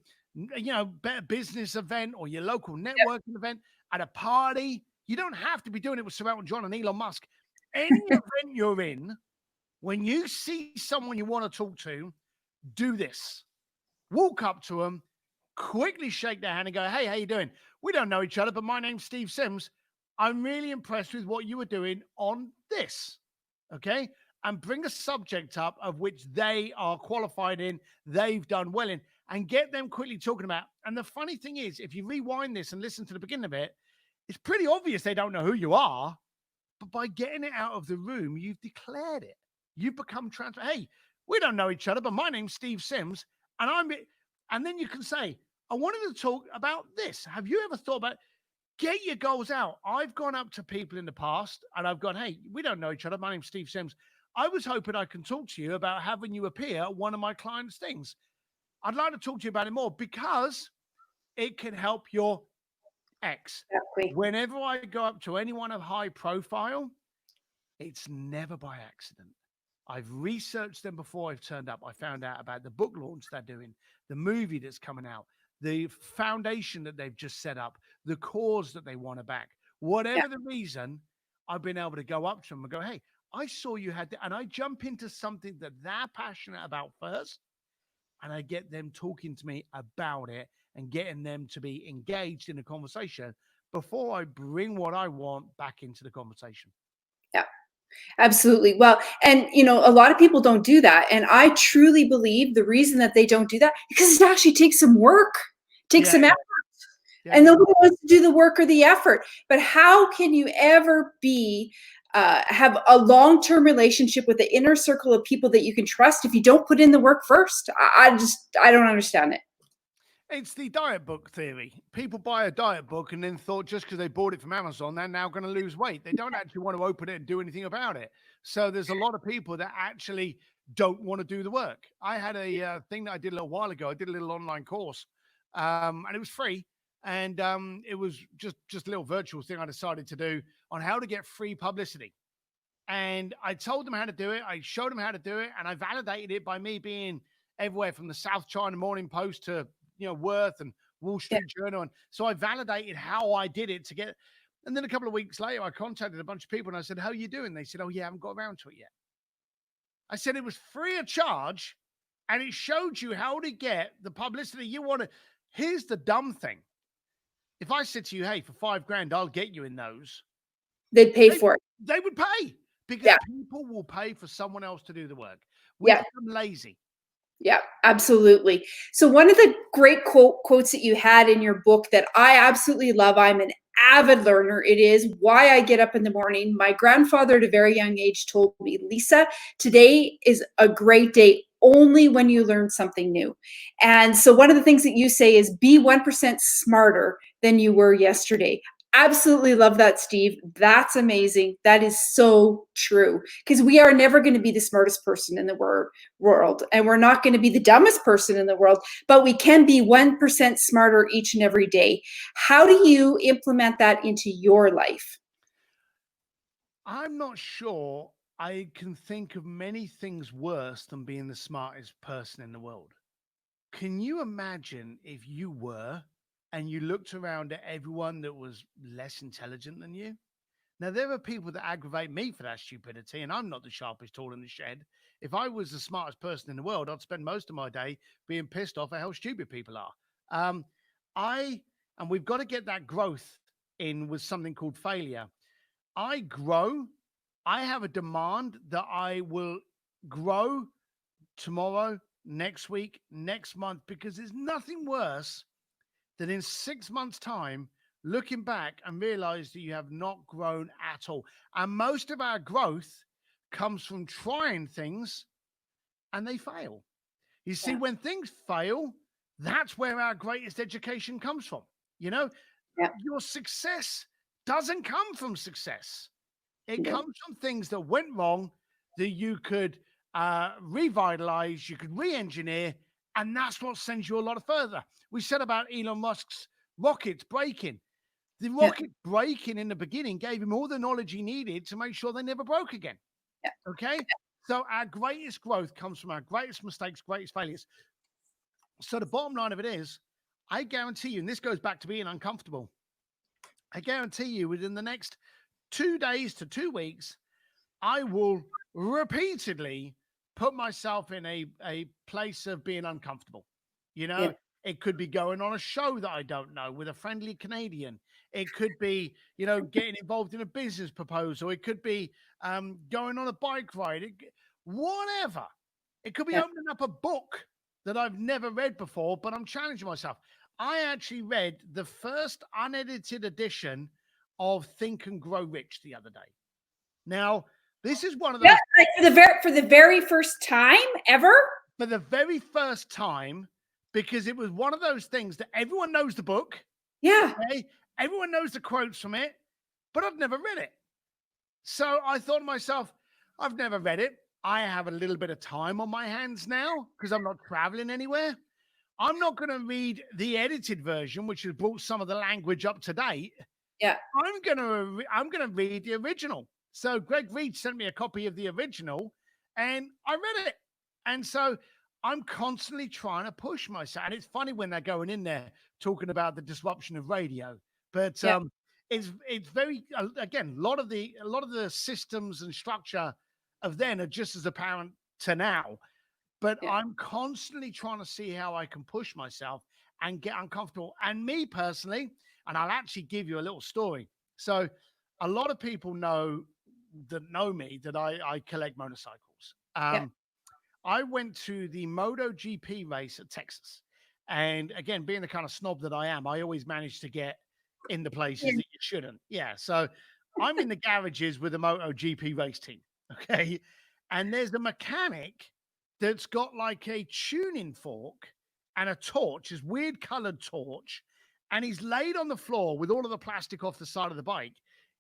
better business event or your local networking event, at a party. You don't have to be doing it with Sir Elton John and Elon Musk. Any event you're in, when you see someone you want to talk to, do this. Walk up to them, quickly shake their hand and go, hey, how you doing? We don't know each other, but my name's Steve Sims. I'm really impressed with what you were doing on this. Okay? And bring a subject up of which they are qualified in, they've done well in, and get them quickly talking about. And the funny thing is, if you rewind this and listen to the beginning of it, it's pretty obvious they don't know who you are, but by getting it out of the room, you've declared it. You've become transparent. Hey, we don't know each other, but my name's Steve Sims, and then you can say, I wanted to talk about this. Have you ever thought about it? Get your goals out. I've gone up to people in the past and I've gone, hey, we don't know each other. My name's Steve Sims. I was hoping I can talk to you about having you appear at one of my clients' things. I'd like to talk to you about it more because it can help your ex. Exactly. Whenever I go up to anyone of high profile, it's never by accident. I've researched them before I've turned up. I found out about the book launch they're doing, the movie that's coming out, the foundation that they've just set up, the cause that they want to back. Whatever the reason, I've been able to go up to them and go, hey, I saw you had that. And I jump into something that they're passionate about first. And I get them talking to me about it and getting them to be engaged in a conversation before I bring what I want back into the conversation. Yeah, absolutely. Well, and a lot of people don't do that. And I truly believe the reason that they don't do that, because it actually takes some work, takes some effort. And nobody wants to do the work or the effort. But how can you ever have a long-term relationship with the inner circle of people that you can trust if you don't put in the work first? I don't understand it. It's the diet book theory. People buy a diet book and then thought just because they bought it from Amazon, they're now going to lose weight. They don't actually want to open it and do anything about it. So there's a lot of people that actually don't want to do the work. I had a thing that I did a little while ago. I did a little online course and it was free. And it was just a little virtual thing I decided to do on how to get free publicity. And I told them how to do it. I showed them how to do it. And I validated it by me being everywhere from the South China Morning Post to, Worth and Wall Street Journal. And so I validated how I did it to get. And then a couple of weeks later, I contacted a bunch of people and I said, how are you doing? They said, oh, yeah, I haven't got around to it yet. I said, it was free of charge. And it showed you how to get the publicity you wanted. Here's the dumb thing. If I said to you, hey, for $5,000, I'll get you in those. They'd pay for it. They would pay because people will pay for someone else to do the work. We become lazy. Yeah, absolutely. So one of the great quotes that you had in your book that I absolutely love, I'm an avid learner. It is Why I Get Up in the Morning. My grandfather at a very young age told me, Lisa, today is a great day only when you learn something new. And so one of the things that you say is be 1% smarter than you were yesterday. Absolutely love that, Steve. That's amazing. That is so true. Because we are never going to be the smartest person in the world, and we're not going to be the dumbest person in the world, but we can be 1% smarter each and every day. How do you implement that into your life? I'm not sure I can think of many things worse than being the smartest person in the world. Can you imagine if you were and you looked around at everyone that was less intelligent than you? Now, there are people that aggravate me for that stupidity, and I'm not the sharpest tool in the shed. If I was the smartest person in the world, I'd spend most of my day being pissed off at how stupid people are. Um, I and we've got to get that growth in with something called failure. I grow. I have a demand that I will grow tomorrow, next week, next month, because there's nothing worse than in 6 months' time looking back and realize that you have not grown at all. And most of our growth comes from trying things and they fail. You see, Yeah. when things fail, that's where our greatest education comes from. You know, Yeah. your success doesn't come from success. It No. comes from things that went wrong that you could revitalize, you could re-engineer, and that's what sends you a lot further. We said about Elon Musk's rockets breaking. The Yeah. rocket breaking in the beginning gave him all the knowledge he needed to make sure they never broke again. Yeah. Okay? So our greatest growth comes from our greatest mistakes, greatest failures. So the bottom line of it is, I guarantee you, and this goes back to being uncomfortable, I guarantee you within the next 2 days to 2 weeks, I will repeatedly put myself in a place of being uncomfortable. You Yeah. know, it could be going on a show that I don't know with a friendly Canadian. It could be, getting involved in a business proposal. It could be going on a bike ride. Whatever. It could be Yeah. opening up a book that I've never read before, but I'm challenging myself. I actually read the first unedited edition of Think and Grow Rich the other day. Now, this is one of Yeah, those like for the very first time ever. for the very first time, because it was one of those things that everyone knows the book, Yeah. okay? Everyone knows the quotes from it, but I've never read it. So I thought to myself, I've never read it. I have a little bit of time on my hands now because I'm not traveling anywhere. I'm not going to read the edited version, which has brought some of the language up to date. Yeah. I'm gonna read the original. So Greg Reed sent me a copy of the original, and I read it. And so I'm constantly trying to push myself. And it's funny when they're going in there talking about the disruption of radio, but Yeah. it's very again a lot of the systems and structure of then are just as apparent to now. But Yeah. I'm constantly trying to see how I can push myself and get uncomfortable. And me personally, and I'll actually give you a little story. So, a lot of people know me that I collect motorcycles. Yeah. I went to the MotoGP race at Texas, and again, being the kind of snob that I am, I always manage to get in the places Yeah. that you shouldn't. Yeah, so I'm in the garages with the MotoGP race team. Okay, and there's a mechanic that's got like a tuning fork and a torch, this weird colored torch, and he's laid on the floor with all of the plastic off the side of the bike,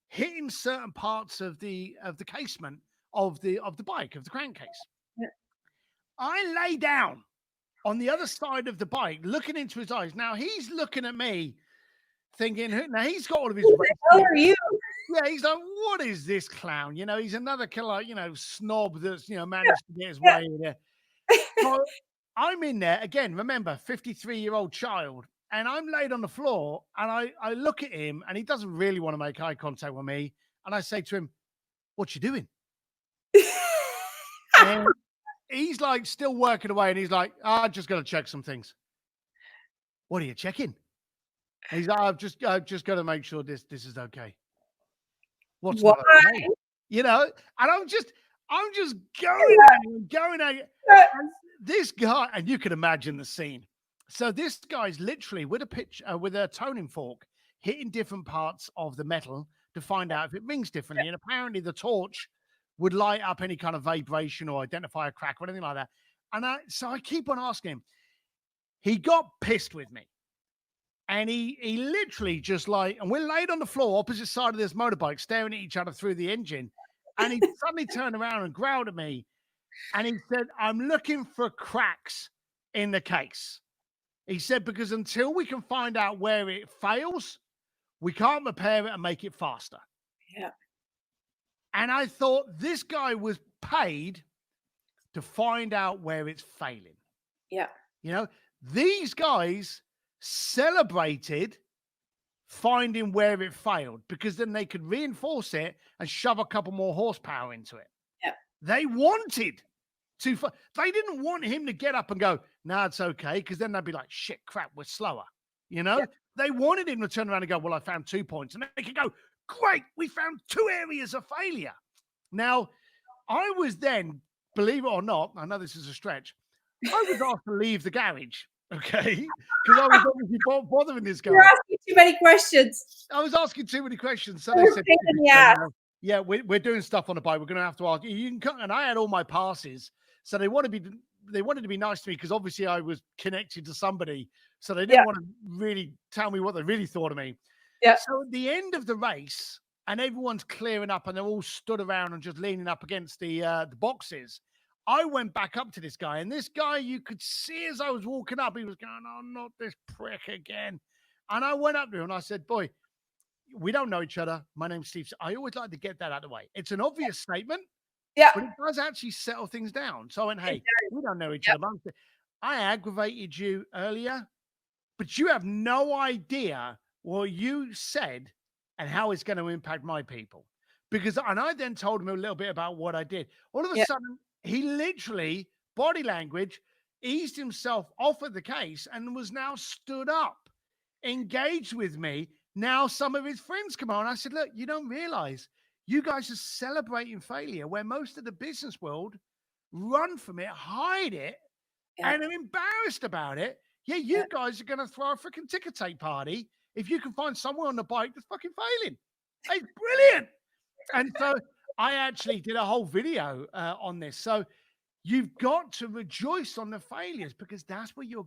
hitting certain parts of the casement of the bike, of the crankcase. Yeah. I lay down on the other side of the bike, looking into his eyes. Now he's looking at me, thinking, now he's got all of his Who the hell race. are you? Yeah, he's like, what is this clown? He's another killer, snob that's managed to get his Yeah. way in there. Well, I'm in there again. Remember, 53-year-old child, and I'm laid on the floor, and I look at him, and he doesn't really want to make eye contact with me, and I say to him, "What you doing?" And he's like still working away, and he's like, "I just got to check some things." What are you checking? And he's like, I've just got to make sure this is okay. What's Why? not okay? And I'm just going at him, going at it. And this guy, and you can imagine the scene. So this guy's literally with a toning fork, hitting different parts of the metal to find out if it rings differently. And apparently the torch would light up any kind of vibration or identify a crack or anything like that. And so I keep on asking him. He got pissed with me. And he literally just like, and we're laid on the floor opposite side of this motorbike, staring at each other through the engine. And he suddenly turned around and growled at me. And he said, I'm looking for cracks in the case. He said, because until we can find out where it fails, we can't repair it and make it faster. Yeah. And I thought this guy was paid to find out where it's failing. Yeah. You know, these guys celebrated finding where it failed because then they could reinforce it and shove a couple more horsepower into it. Yeah. They wanted to, they didn't want him to get up and go, no, it's okay. Because then they'd be like, shit, crap, we're slower. You know, they wanted him to turn around and go, well, I found 2 points. And they could go, great, we found 2 areas of failure. Now, I was then, believe it or not, I know this is a stretch, I was asked to leave the garage, okay? Because I was obviously bothering this guy. You're asking too many questions. I was asking too many questions. So they said, yeah, we're doing stuff on the bike. We're going to have to ask you can come. And I had all my passes. So they wanted to be nice to me because obviously I was connected to somebody. So they didn't want to really tell me what they really thought of me. Yeah. So at the end of the race, and everyone's clearing up and they're all stood around and just leaning up against the boxes. I went back up to this guy, and this guy, you could see as I was walking up, he was going, oh, not this prick again. And I went up to him and I said, boy, we don't know each other. My name's Steve. I always like to get that out of the way. It's an obvious statement, but it does actually settle things down. So I went, hey, we don't know each other. I aggravated you earlier, but you have no idea what you said and how it's going to impact my people. And I then told him a little bit about what I did. All of a sudden, he literally, body language, eased himself off of the case and was now stood up, engaged with me. Now some of his friends come on. I said, look, you don't realize you guys are celebrating failure where most of the business world run from it, hide it, and are embarrassed about it. Yeah, you guys are going to throw a freaking ticker tape party if you can find someone on the bike that's fucking failing. It's brilliant. And so I actually did a whole video on this. So you've got to rejoice on the failures because that's where your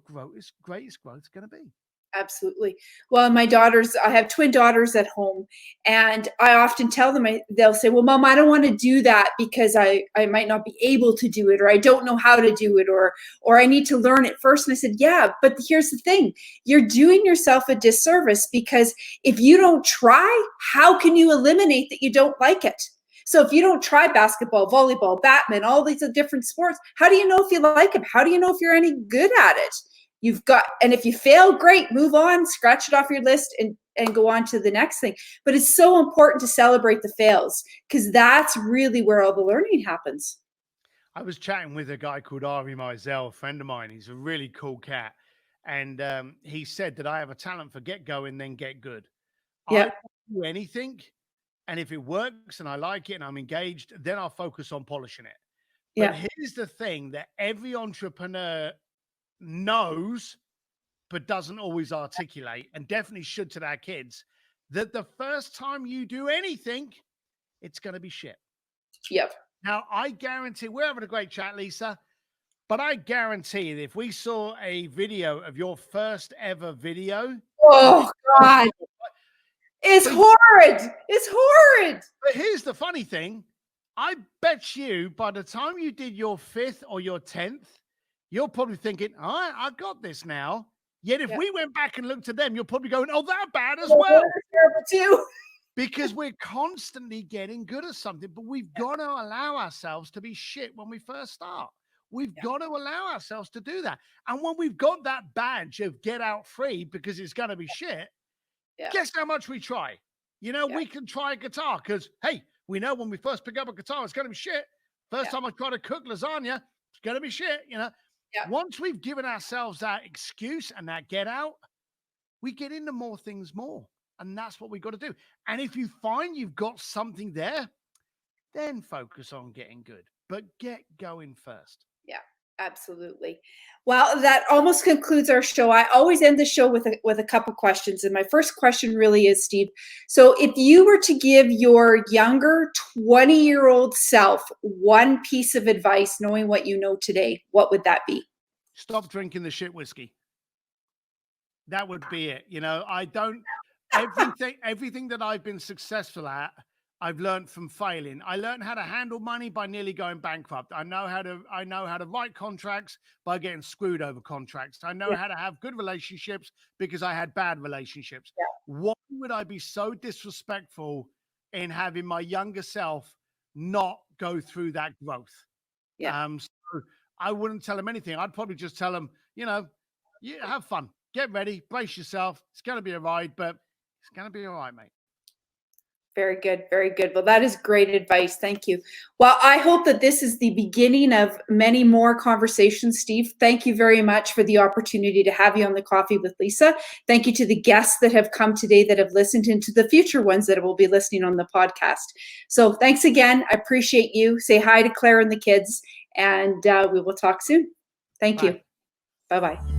greatest growth is going to be. Absolutely. Well, I have twin daughters at home, and I often tell them, they'll say, well, Mom, I don't want to do that because I might not be able to do it, or I don't know how to do it, or I need to learn it first. And I said, yeah, but here's the thing. You're doing yourself a disservice because if you don't try, how can you eliminate that you don't like it? So if you don't try basketball, volleyball, badminton, all these different sports, how do you know if you like them? How do you know if you're any good at it? And if you fail, great, move on, scratch it off your list and go on to the next thing. But it's so important to celebrate the fails because that's really where all the learning happens. I was chatting with a guy called Ari Mizell, a friend of mine. He's a really cool cat. And he said that I have a talent for get going, then get good. Yeah. I do anything. And if it works and I like it and I'm engaged, then I'll focus on polishing it. But here's the thing that every entrepreneur knows, but doesn't always articulate, and definitely should to their kids, that the first time you do anything, it's going to be shit. Yep. Now, I guarantee, we're having a great chat, Lisa, but I guarantee that if we saw a video of your first ever video. Oh, God. It's horrid. It's horrid. But here's the funny thing. I bet you by the time you did your 5th or your 10th, you're probably thinking, all right, I've got this now. Yet if we went back and looked at them, you're probably going, oh, they're bad as well. Terrible too. Because we're constantly getting good at something, but we've got to allow ourselves to be shit when we first start. We've got to allow ourselves to do that. And when we've got that badge of get out free because it's going to be shit, guess how much we try? You know, we can try a guitar because, hey, we know when we first pick up a guitar, it's going to be shit. First time I try to cook lasagna, it's going to be shit, you know. Once we've given ourselves that excuse and that get out, we get into more things more. And that's what we've got to do. And if you find you've got something there, then focus on getting good. But get going first. Yeah, absolutely. Well, that almost concludes our show. I always end the show with a couple questions. And my first question really is, Steve, so if you were to give your younger 20-year-old self one piece of advice, knowing what you know today, what would that be? Stop drinking the shit whiskey. that would be it. You know, I don't, everything that I've been successful at, I've learned from failing. I learned how to handle money by nearly going bankrupt. I know how to write contracts by getting screwed over contracts. I know how to have good relationships because I had bad relationships. Why would I be so disrespectful in having my younger self not go through that growth? So I wouldn't tell him anything. I'd probably just tell him, you know, have fun, get ready, brace yourself. It's going to be a ride, but it's going to be all right, mate. Very good. Very good. Well, that is great advice. Thank you. Well, I hope that this is the beginning of many more conversations, Steve. Thank you very much for the opportunity to have you on the Coffee with Lisa. Thank you to the guests that have come today that have listened, and to the future ones that will be listening on the podcast. So thanks again. I appreciate you. Say hi to Claire and the kids, and we will talk soon. Thank you. Bye-bye.